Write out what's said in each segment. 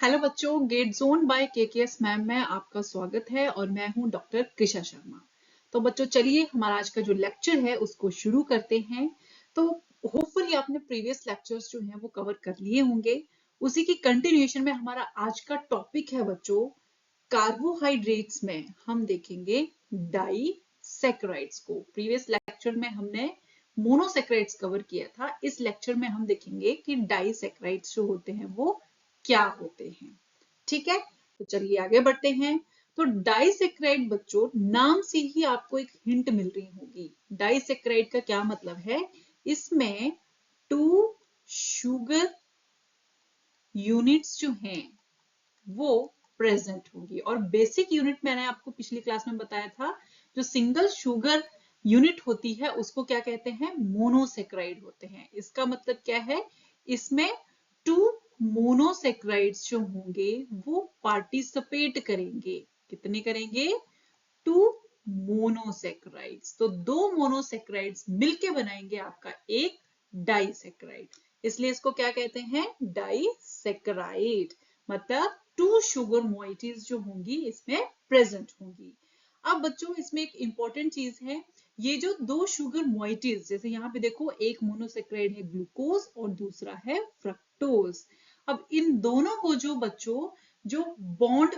Hello बच्चों, gate zone bye केकेएस ma'am में आपका स्वागत है और मैं हूं डॉक्टर कृषा शर्मा। तो बच्चों चलिए हमारा आज का जो लेक्चर है उसको शुरू करते हैं। तो होपफुली आपने प्रीवियस लेक्चर्स जो हैं वो कवर कर लिए होंगे। उसी की कंटिन्यूएशन में हमारा आज का टॉपिक है बच्चों, कार्बोहाइड्रेट्स में हम देखेंगे डाइसैकेराइड्स को। प्रीवियस लेक्चर में हमने मोनोसैकेराइड्स कवर किया था। इस लेक्चर में हम देखेंगे कि डाइसैकेराइड्स जो होते हैं वो क्या होते हैं। ठीक है, तो चलिए आगे बढ़ते हैं। तो डाइसैकेराइड बच्चों, नाम से ही आपको एक हिंट मिल रही होगी। डाइसैकेराइड का क्या मतलब है? इसमें 2 शुगर यूनिट्स जो हैं वो प्रेजेंट होंगी। और बेसिक यूनिट मैंने आपको पिछली क्लास में बताया था, जो सिंगल शुगर यूनिट होती है उसको क्या कहते हैं? मोनोसैकेराइड होते हैं। इसका मतलब क्या है? इसमें 2 मोनोसैकेराइड्स जो होंगे वो पार्टिसिपेट करेंगे। कितने करेंगे? 2 मोनोसैकेराइड्स। तो 2 मोनोसैकेराइड्स मिलके बनाएंगे आपका एक डाइसैकेराइड। इसलिए इसको क्या कहते हैं? डाइसैकेराइड। मतलब 2 शुगर मोइटीज जो होंगी इसमें प्रेजेंट होंगी। अब बच्चों इसमें एक इंपॉर्टेंट चीज है, ये जो 2 शुगर मोइटीज, जैसे यहाँ पे देखो एक मोनोसैकेराइड है ग्लूकोज और दूसरा है फ्रक्टोज। अब इन दोनों को जो बच्चों जो बॉन्ड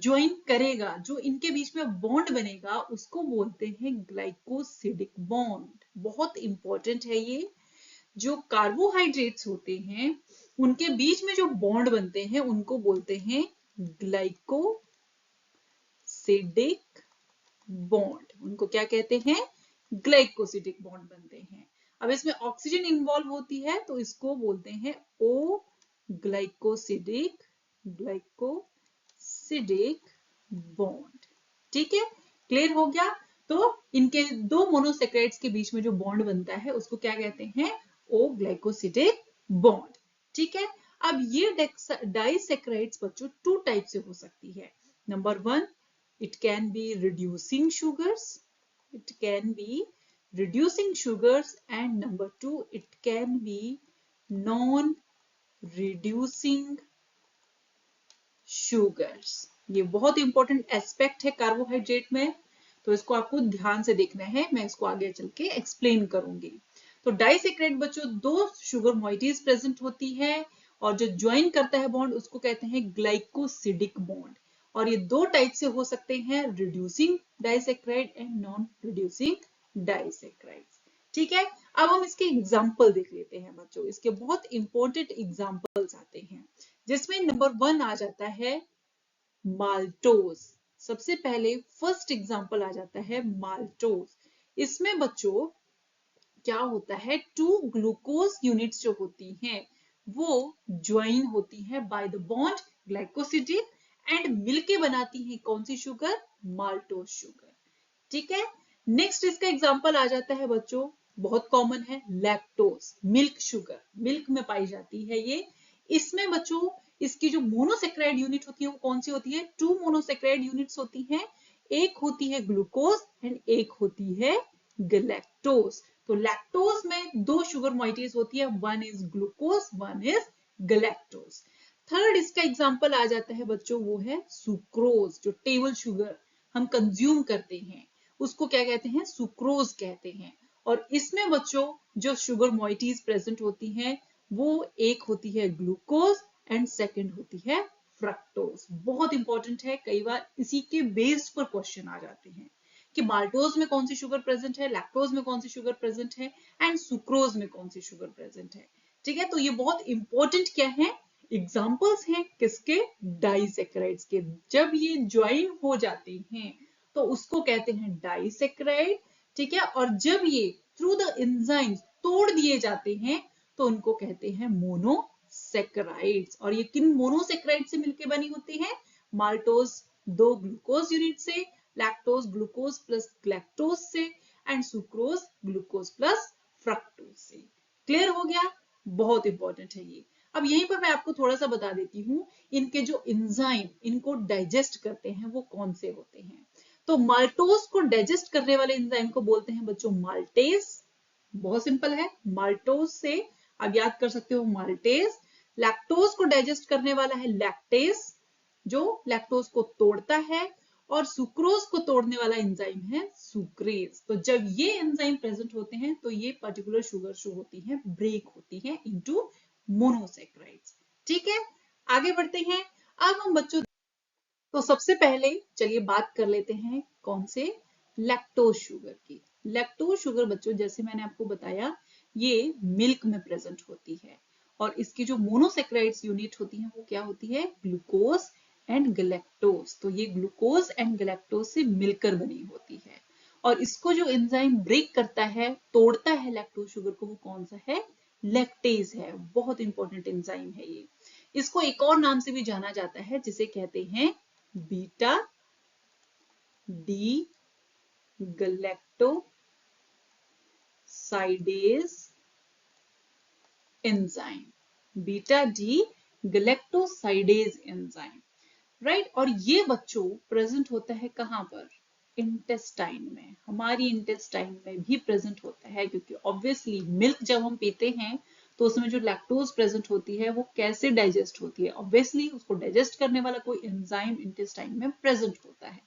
ज्वाइन करेगा, जो इनके बीच में बॉन्ड बनेगा, उसको बोलते हैं ग्लाइकोसिडिक बॉन्ड। बहुत इंपॉर्टेंट है ये। जो कार्बोहाइड्रेट्स होते हैं उनके बीच में जो बॉन्ड बनते हैं उनको बोलते हैं ग्लाइकोसिडिक बॉन्ड। उनको क्या कहते हैं? ग्लाइकोसिडिक बॉन्ड बनते हैं। अब इसमें ऑक्सीजन इन्वॉल्व होती है तो इसको बोलते हैं ओ ग्लाइकोसिडिक बॉन्ड। ठीक है, क्लियर हो गया? तो इनके 2 मोनोसैकेराइड्स के बीच में जो बॉन्ड बनता है उसको क्या कहते हैं? ओ ग्लाइकोसिडिक बॉन्ड। ठीक है, अब ये डाइसैकेराइड्स बच्चों 2 टाइप से हो सकती है। Number 1, it can be reducing sugars. It can be reducing sugars. And number 2, it can be non-reducing sugars. ये बहुत इंपॉर्टेंट एस्पेक्ट है कार्बोहाइड्रेट में, तो इसको आपको ध्यान से देखना है। मैं इसको आगे चल के एक्सप्लेन करूंगी। तो डाइसैकेराइड बच्चों 2 शुगर मोइटीज प्रेजेंट होती है और जो ज्वाइन करता है बॉन्ड उसको कहते हैं ग्लाइकोसिडिक बॉन्ड। और ये 2 टाइप से हो सकते हैं, reducing disaccharide and non reducing disaccharide. ठीक है, अब हम इसके एग्जाम्पल देख लेते हैं बच्चों। इसके बहुत इंपॉर्टेंट एग्जाम्पल्स आते हैं, जिसमें नंबर 1 आ जाता है माल्टोज। सबसे पहले फर्स्ट एग्जाम्पल आ जाता है माल्टोज। इसमें बच्चों क्या होता है? 2 ग्लूकोज यूनिट्स जो होती हैं वो ज्वाइन होती हैं by the bond glycosidic and मिलके बनाती हैं कौन सी शुगर? Maltose sugar. ठीक है, नेक्स्ट इसका एग्जांपल आ जाता है बच्चों, बहुत कॉमन है, लैक्टोज, मिल्क शुगर। मिल्क में पाई जाती है ये। इसमें बच्चों इसकी जो मोनोसैकेराइड यूनिट होती है वो कौन सी होती है? 2 मोनोसैकेराइड यूनिट्स होती हैं। एक होती है ग्लूकोज एंड एक होती है गैलेक्टोज। तो लैक्टोज में 2 शुगर मोइटीज होती है, one is glucose, one is galactose. Third इसका एग्जांपल आ जाता है बच्चों, वो है सुक्रोज। जो टेबल शुगर हम कंज्यूम करते हैं उसको क्या कहते हैं? सुक्रोज कहते हैं। और इसमें बच्चों जो शुगर मोइटीज प्रेजेंट होती हैं वो एक होती है ग्लूकोज एंड सेकंड होती है फ्रक्टोज। बहुत इंपॉर्टेंट है, कई बार इसी के बेस्ड पर क्वेश्चन आ जाते हैं कि माल्टोज में कौन सी शुगर प्रेजेंट है, लैक्टोज में कौन सी शुगर प्रेजेंट है एंड सुक्रोज में कौन सी शुगर प्रेजेंट है। ठीक है, तो ये बहुत इंपॉर्टेंट क्या है? एग्जाम्पल्स हैं किसके? डाइसैकेराइड्स के। जब ये ज्वाइन हो जाते हैं तो उसको कहते हैं डाइसैकेराइड। ठीक है, और जब ये थ्रू द एंजाइम तोड़ दिए जाते हैं तो उनको कहते हैं मोनोसैकेराइड्स। और ये किन मोनोसैकेराइड से मिलकर बनी होती है? माल्टोज 2 ग्लूकोज यूनिट से, लैक्टोज ग्लूकोज प्लस गैलेक्टोज से and sucrose glucose plus fructose से। क्लियर हो गया? बहुत इंपॉर्टेंट है ये। अब यहीं पर मैं आपको थोड़ा सा बता देती हूँ, इनके जो एंजाइम इनको डाइजेस्ट करते हैं वो कौन से होते हैं। तो माल्टोज को डाइजेस्ट करने वाले एंजाइम को बोलते हैं बच्चों माल्टेज। बहुत सिंपल है, माल्टोज से आप याद कर सकते हो माल्टेज। लैक्टोज को डाइजेस्ट करने वाला है लैक्टेज, जो लैक्टोज को तोड़ता है, और सुक्रोज को तोड़ने वाला एंजाइम है सुक्रेज। तो जब ये एंजाइम प्रेजेंट होते हैं तो ये पर्टिकुलर शुगर जो होती है ब्रेक होती है इनटू मोनोसैकेराइड्स। ठीक है, आगे बढ़ते हैं। अब हम बच्चों, तो सबसे पहले चलिए बात कर लेते हैं कौन से, लैक्टोज शुगर की। लैक्टोज शुगर बच्चों जैसे मैंने आपको बताया ये मिल्क में प्रेजेंट होती है, और इसकी जो मोनोसैकेराइड्स यूनिट होती है वो क्या होती है, ग्लूकोज एंड गैलेक्टोज। तो ये ग्लूकोज एंड गैलेक्टोज से मिलकर बनी होती है, और इसको जो एंजाइम ब्रेक करता है, तोड़ता है लैक्टोज शुगर को, वो कौन सा है, लैक्टेज है। बहुत इंपॉर्टेंट एंजाइम है ये। इसको एक और नाम से भी जाना जाता है जिसे कहते हैं beta D galactosidase enzyme, beta D galactosidase enzyme, right. और ये बच्चों प्रेजेंट होता है कहां पर, इंटेस्टाइन में, हमारी इंटेस्टाइन में भी प्रेजेंट होता है, क्योंकि ऑब्वियसली मिल्क जब हम पीते हैं तो उसमें जो लैक्टोज प्रेजेंट होती है वो कैसे डाइजेस्ट होती है, ऑब्वियसली उसको डाइजेस्ट करने वाला कोई एंजाइम इंटेस्टाइन में प्रेजेंट होता है।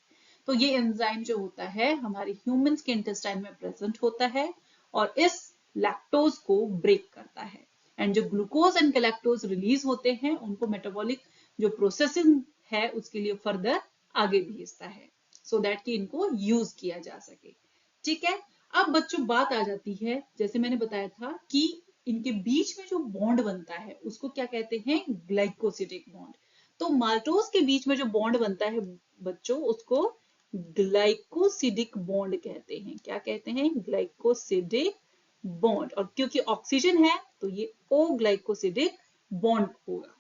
तो ये एंजाइम जो होता है हमारे ह्यूमंस के इंटेस्टाइन में प्रेजेंट होता है, और इस लैक्टोज को ब्रेक करता है, एंड जो ग्लूकोज एंड गैलेक्टोज रिलीज होते हैं उनको मेटाबॉलिक जो प्रोसेसिंग है उसके लिए फर्दर आगे भेजता है, सो दैट कि इनको यूज किया जा सके। ठीक है, अब बच्चों बात आ जाती है, जैसे मैंने बताया था कि इनके बीच में जो बॉन्ड बनता है उसको क्या कहते हैं, ग्लाइकोसिडिक बॉन्ड। तो माल्टोज के बीच में जो बॉन्ड बनता है बच्चों उसको ग्लाइकोसिडिक बॉन्ड कहते हैं। क्या कहते हैं, ग्लाइकोसिडिक बॉन्ड। और क्योंकि ऑक्सीजन है तो ये ओ ग्लाइकोसिडिक बॉन्ड होगा।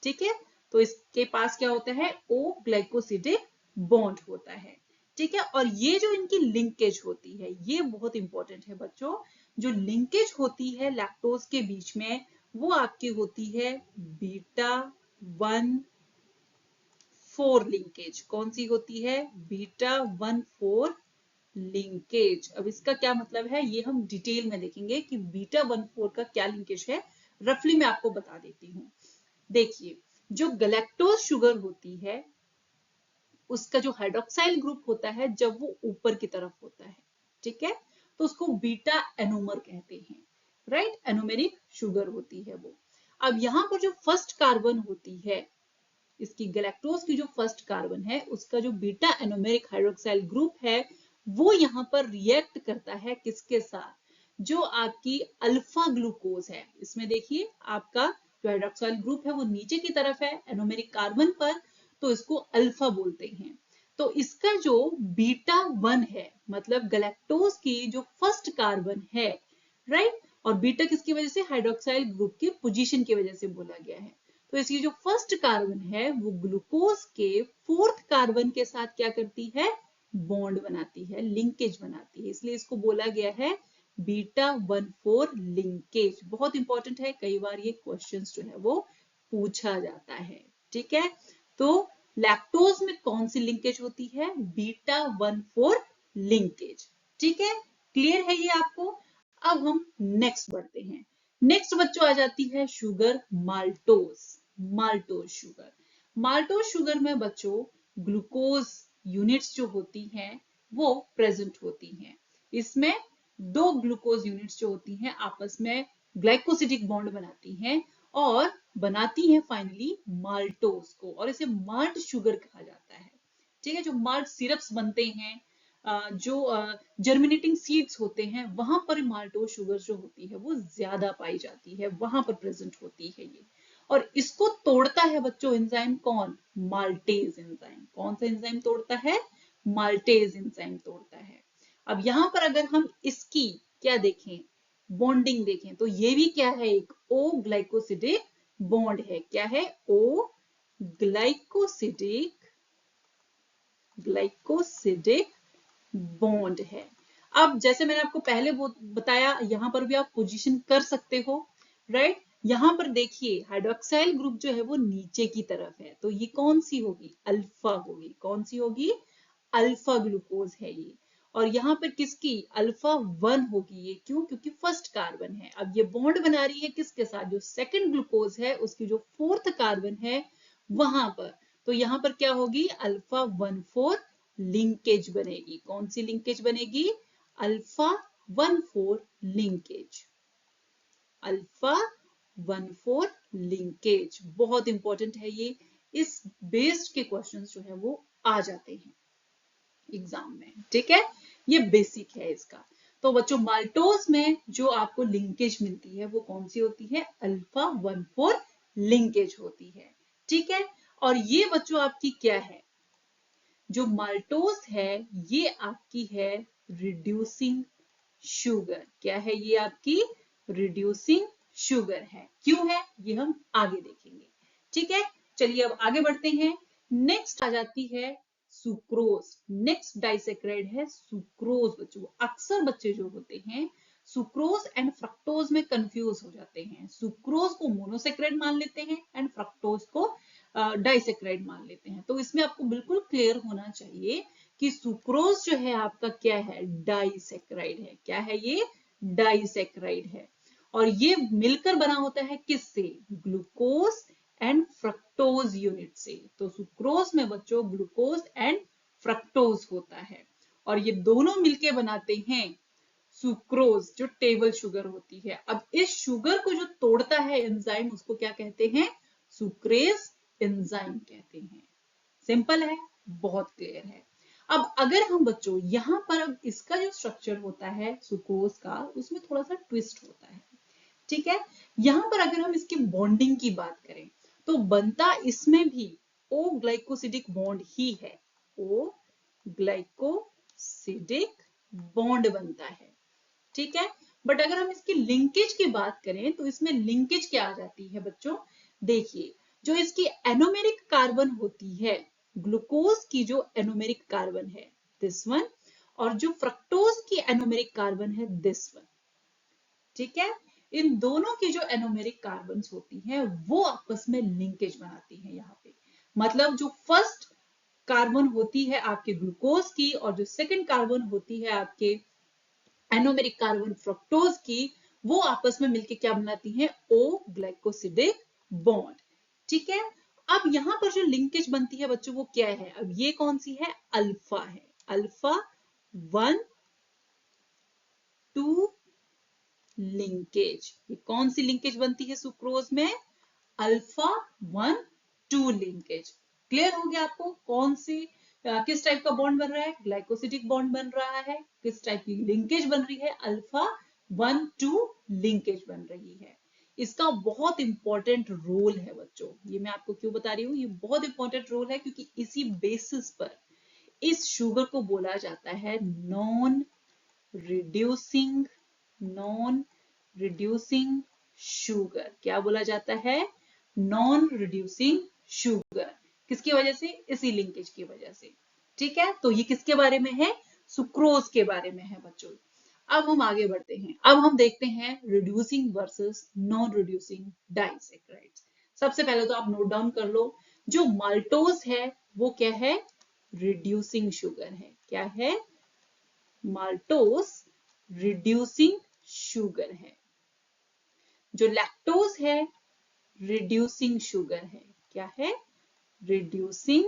ठीक है, तो इसके पास क्या होता है, ओ ग्लाइकोसिडिक बॉन्ड होता है। ठीक है, और ये जो इनकी लिंकेज होती है ये बहुत इंपॉर्टेंट है बच्चों। जो लिंकेज होती है लैक्टोज के बीच में वो आपकी होती है बीटा 1,4 लिंकेज। कौन सी होती है, बीटा 1,4 लिंकेज। अब इसका क्या मतलब है ये हम डिटेल में देखेंगे कि बीटा 1,4 का क्या लिंकेज है, रफली मैं आपको बता देती हूँ। देखिए, जो गैलेक्टोज शुगर होती है उसका जो हाइड्रोक्साइल ग्रुप होता है जब वो ऊपर की तरफ होता है, ठीक है, तो उसको बीटा एनोमर कहते हैं, राइट, एनोमेरिक शुगर होती है वो। अब यहां पर जो फर्स्ट कार्बन होती है, इसकी गैलेक्टोज की जो फर्स्ट कार्बन है उसका जो बीटा एनोमेरिक हाइड्रोक्साइल ग्रुप है वो यहां पर रिएक्ट करता है किसके साथ, जो आपकी अल्फा ग्लूकोज है। इसमें देखिए आपका जो हाइड्रोक्साइल ग्रुप है वो नीचे की तरफ है एनोमेरिक कार्बन पर, तो इसको अल्फा बोलते हैं। तो इसका जो बीटा 1 है, मतलब गैलेक्टोज की जो फर्स्ट कार्बन है, राइट, और बीटा किसकी वजह से, हाइड्रोक्साइल ग्रुप की पोजीशन की वजह से बोला गया है। तो इसकी जो फर्स्ट कार्बन है वो ग्लूकोज के फोर्थ कार्बन के साथ क्या करती है, बॉन्ड बनाती है, लिंकेज बनाती है, इसलिए इसको बोला गया है बीटा 1,4 लिंकेज। बहुत इंपॉर्टेंट है, कई बार ये क्वेश्चंस जो है वो पूछा जाता है। ठीक है, तो लैक्टोज में कौन सी लिंकेज होती है, बीटा 1,4 लिंकेज। ठीक है, क्लियर है ये आपको। अब हम नेक्स्ट बढ़ते हैं। नेक्स्ट बच्चों आ जाती है sugar maltose. Maltose sugar, maltose sugar में बच्चों ग्लूकोज यूनिट्स जो होती हैं वो प्रेजेंट होती हैं। इसमें दो ग्लूकोज यूनिट्स जो होती हैं आपस में ग्लाइकोसिडिक बॉन्ड बनाती हैं और बनाती हैं फाइनली माल्टोज को, और इसे माल्ट शुगर कहा जाता है। ठीक है, जो माल्ट सिरप्स बनते हैं, जो जर्मिनेटिंग सीड्स होते हैं वहां पर माल्टोज शुगर जो होती है वो ज्यादा पाई जाती है, वहां पर प्रेजेंट होती है ये। और इसको तोड़ता है बच्चों एंजाइम कौन, माल्टेज एंजाइम। कौन सा एंजाइम तोड़ता है, माल्टेज एंजाइम तोड़ता है। अब यहां पर अगर हम इसकी क्या देखें, बॉन्डिंग देखें, तो ये भी क्या है, एक ओ ग्लाइकोसिडिक बॉन्ड है। क्या है, ओ ग्लाइकोसिडिक ग्लाइकोसिडिक बॉन्ड है। अब जैसे मैंने आपको पहले बताया यहां पर भी आप पोजीशन कर सकते हो, राइट। यहां पर देखिए हाइड्रोक्साइल ग्रुप जो है वो नीचे की तरफ है, तो ये कौन सी होगी, अल्फा होगी। कौन सी होगी, अल्फा ग्लूकोज है ये। और यहाँ पर किसकी अल्फा 1 होगी, ये क्यों, क्योंकि फर्स्ट कार्बन है। अब ये बॉन्ड बना रही है किसके साथ, जो सेकंड ग्लूकोज है उसकी जो फोर्थ कार्बन है वहां पर। तो यहाँ पर क्या होगी, अल्फा 1,4 लिंकेज बनेगी। कौन सी लिंकेज बनेगी, अल्फा 1,4 लिंकेज, अल्फा 1,4 लिंकेज। बहुत इंपॉर्टेंट है ये, इस बेस्ड के क्वेश्चंस जो है वो आ जाते हैं एग्जाम में, ठीक है, ये बेसिक है इसका। तो बच्चों माल्टोज में जो आपको लिंकेज मिलती है वो कौन सी होती है, अल्फा 1,4 लिंकेज होती है, ठीक है। और ये बच्चों आपकी क्या है, जो माल्टोज है ये आपकी है रिड्यूसिंग शुगर। क्या है ये आपकी रिड्यूसिंग शुगर है। क्यों है ये हम आगे देखेंगे, ठीक है। चलिए अब आगे बढ़ते हैं। नेक्स्ट आ जाती है सुक्रोज। नेक्स्ट डाइसेक्राइड है सुक्रोज। बच्चों अक्सर बच्चे जो होते हैं सुक्रोज एंड फ्रक्टोज में कंफ्यूज हो जाते हैं। सुक्रोज को मोनोसेक्राइड मान लेते हैं एंड फ्रक्टोज को डाइसेक्राइड मान लेते हैं। तो इसमें आपको बिल्कुल क्लियर होना चाहिए कि सुक्रोज जो है आपका क्या है, डाइसेक्राइड है। क्या है ये, डाइसेक्राइड है। और ये मिलकर बना होता है किससे, ग्लूकोज एंड फ्रक्टोज यूनिट से। तो सुक्रोज में बच्चों ग्लूकोज एंड फ्रक्टोज होता है और ये दोनों मिलके बनाते हैं सुक्रोज, जो टेबल शुगर होती है। अब इस शुगर को जो तोड़ता है एंजाइम, उसको क्या कहते हैं, सुक्रेज एंजाइम कहते हैं। सिंपल है, बहुत क्लियर है। अब अगर हम बच्चों यहां पर अब इसका जो स्ट्रक्चर होता है सुक्रोज का, उसमें थोड़ा सा ट्विस्ट होता है, ठीक है। यहां पर अगर हम इसकी बॉन्डिंग की बात करें तो बनता इसमें भी ओ ग्लाइकोसिडिक बॉन्ड ही है। ओ ग्लाइकोसिडिक बॉन्ड बनता है, ठीक है। बट अगर हम इसकी लिंकेज की बात करें तो इसमें लिंकेज क्या आ जाती है बच्चों, देखिए जो इसकी एनोमेरिक कार्बन होती है, ग्लूकोज की जो एनोमेरिक कार्बन है दिस वन, और जो फ्रक्टोज की एनोमेरिक कार्बन है दिस वन, ठीक है। इन दोनों की जो एनोमेरिक कार्बन होती हैं वो आपस में लिंकेज बनाती हैं यहाँ पे। मतलब जो फर्स्ट कार्बन होती है आपके ग्लूकोज की और जो सेकंड कार्बन होती है आपके एनोमेरिक कार्बन फ्रक्टोज की, वो आपस में मिलके क्या बनाती हैं, ओ ग्लाइकोसिडिक बॉन्ड, ठीक है। अब यहां पर जो लिंकेज बनती है बच्चों वो क्या है, अब ये कौन सी है, अल्फा है, अल्फा 1, 2 लिंकेज। ये कौन सी लिंकेज बनती है सुक्रोज में, अल्फा 1, 2 लिंकेज। क्लियर हो गया आपको कौन सी किस टाइप का बॉन्ड बन रहा है, ग्लाइकोसिडिक बॉन्ड बन रहा है, किस टाइप की लिंकेज बन रही है, अल्फा 1, 2 लिंकेज बन रही है। इसका बहुत इंपॉर्टेंट रोल है बच्चों, ये मैं आपको क्यों बता रही हूँ, ये बहुत इंपॉर्टेंट रोल है क्योंकि इसी बेसिस पर इस शुगर को बोला जाता है non reducing, non reducing sugar. क्या बोला जाता है, नॉन रिड्यूसिंग शुगर। किसकी वजह से, इसी लिंकेज की वजह से, ठीक है। तो ये किसके बारे में है, सुक्रोज के बारे में है बच्चों। अब हम आगे बढ़ते हैं, अब हम देखते हैं reducing versus non reducing disaccharides. सबसे पहले तो आप नोट डाउन कर लो, जो माल्टोज है वो क्या है, रिड्यूसिंग शुगर है। क्या है, माल्टोज रिड्यूसिंग शुगर है। जो लैक्टोज है रिड्यूसिंग शुगर है। क्या है, रिड्यूसिंग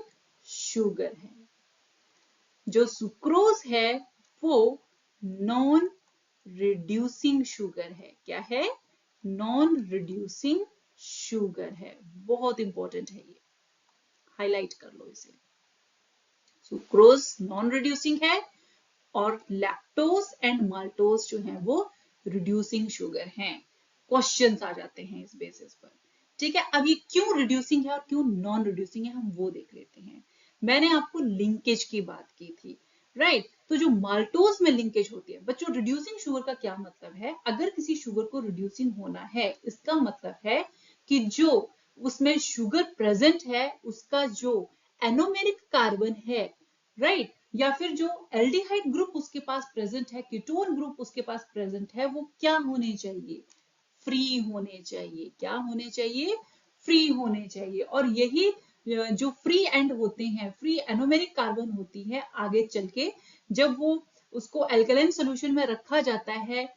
शुगर है। जो सुक्रोज है वो नॉन रिड्यूसिंग शुगर है। क्या है, नॉन रिड्यूसिंग शुगर है। बहुत इंपॉर्टेंट है ये, हाईलाइट कर लो इसे। सुक्रोज नॉन रिड्यूसिंग है और लैक्टोज एंड माल्टोज जो है वो रिड्यूसिंग शुगर हैं। क्वेश्चंस आ जाते हैं इस बेसिस पर, ठीक है। अब ये क्यों रिड्यूसिंग है और क्यों नॉन रिड्यूसिंग है हम वो देख लेते हैं। मैंने आपको लिंकेज की बात की थी, राइट। तो जो माल्टोज में लिंकेज होती है बच्चों, रिड्यूसिंग शुगर का क्या मतलब है, अगर किसी शुगर को रिड्यूसिंग होना है इसका मतलब है कि जो उसमें शुगर प्रेजेंट है उसका जो एनोमेरिक कार्बन है, राइट, या फिर जो एल्डिहाइड ग्रुप उसके पास प्रेजेंट है, कीटोन ग्रुप उसके पास प्रेजेंट है, वो क्या होने चाहिए, फ्री होने चाहिए। क्या होने चाहिए, फ्री होने चाहिए। और यही जो फ्री एंड होते हैं, फ्री एनोमेरिक कार्बन होती है, आगे चल के जब वो उसको एल्कलाइन सोल्यूशन में रखा जाता है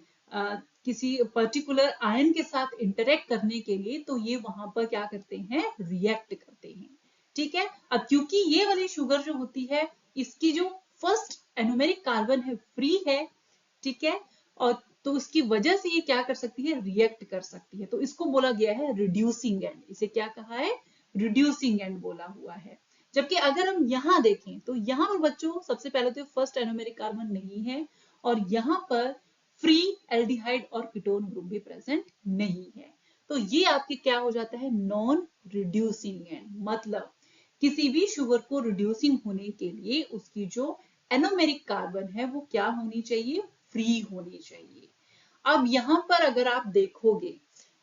किसी पर्टिकुलर आयन के साथ इंटरेक्ट करने के लिए, तो ये वहां पर क्या करते हैं, रिएक्ट करते हैं। ठीक है, अब क्योंकि ये वाली शुगर जो होती है इसकी जो फर्स्ट एनोमेरिक कार्बन है फ्री है, ठीक है, और तो उसकी वजह से ये क्या कर सकती है, रिएक्ट कर सकती है, तो इसको बोला गया है रिड्यूसिंग एंड। इसे क्या कहा है, रिड्यूसिंग एंड बोला हुआ है। जबकि अगर हम यहां देखें तो यहां पर बच्चों सबसे पहले तो फर्स्ट एनोमेरिक कार्बन नहीं है और यहां पर फ्री एल्डिहाइड और कीटोन ग्रुप भी प्रेजेंट नहीं है, तो ये आपके क्या हो जाता है, नॉन रिड्यूसिंग एंड। मतलब किसी भी शुगर को रिड्यूसिंग होने के लिए उसकी जो एनोमेरिक कार्बन है वो क्या होनी चाहिए, फ्री होनी चाहिए। अब यहां पर अगर आप देखोगे,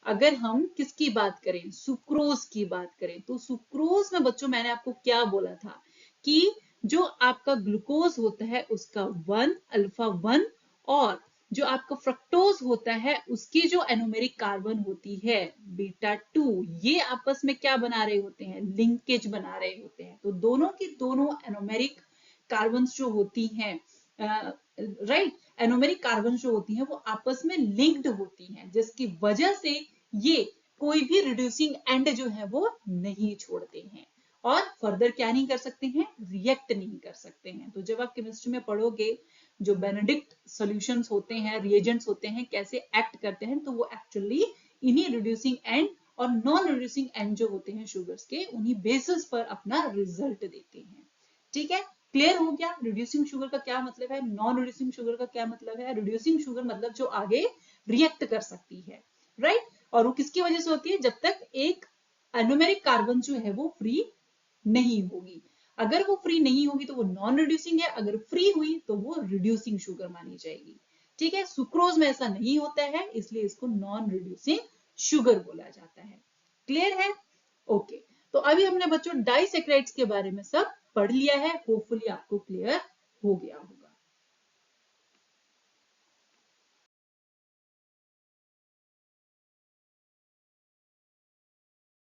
अगर हम किसकी बात करें, सुक्रोज की बात करें, तो सुक्रोज में बच्चों मैंने आपको क्या बोला था कि जो आपका ग्लूकोज होता है उसका 1 अल्फा 1 और जो आपका फ्रक्टोज होता है उसकी जो एनोमेरिक कार्बन होती है बीटा 2, ये आपस में क्या बना रहे होते हैं, लिंकेज बना रहे होते हैं। तो दोनों की दोनों एनोमेरिक कार्बन जो होती हैं, राइट, एनोमेरिक कार्बन जो होती हैं वो आपस में लिंक्ड होती हैं, जिसकी वजह से ये कोई भी रिड्यूसिंग एंड जो है वो नहीं छोड़ते हैं और फर्दर क्या नहीं कर सकते हैं, रिएक्ट नहीं कर सकते हैं। तो जब आप केमिस्ट्री में पढ़ोगे जो बेनेडिक्ट सॉल्यूशंस होते हैं, रिएजेंट्स होते हैं, कैसे एक्ट करते हैं, तो वो एक्चुअली इन्हीं रिड्यूसिंग एंड और नॉन रिड्यूसिंग एंड जो होते हैं शुगर्स के, उन्हीं बेसिस पर अपना रिजल्ट देते हैं। ठीक है, क्लियर हो गया रिड्यूसिंग शुगर का क्या मतलब है, नॉन रिड्यूसिंग शुगर का क्या मतलब है। रिड्यूसिंग शुगर मतलब जो आगे रिएक्ट कर सकती है, राइट, और वो किसकी वजह से होती है, जब तक एक एनोमेरिक कार्बन जो है वो फ्री नहीं होगी। अगर वो फ्री नहीं होगी तो वो नॉन रिड्यूसिंग है, अगर फ्री हुई तो वो रिड्यूसिंग शुगर मानी जाएगी। ठीक है, सुक्रोज में ऐसा नहीं होता है, इसलिए इसको नॉन रिड्यूसिंग शुगर बोला जाता है। क्लियर है, ओके। तो अभी हमने बच्चों डाइसैकेराइड्स के बारे में सब पढ़ लिया है, होपफुली आपको क्लियर हो गया होगा।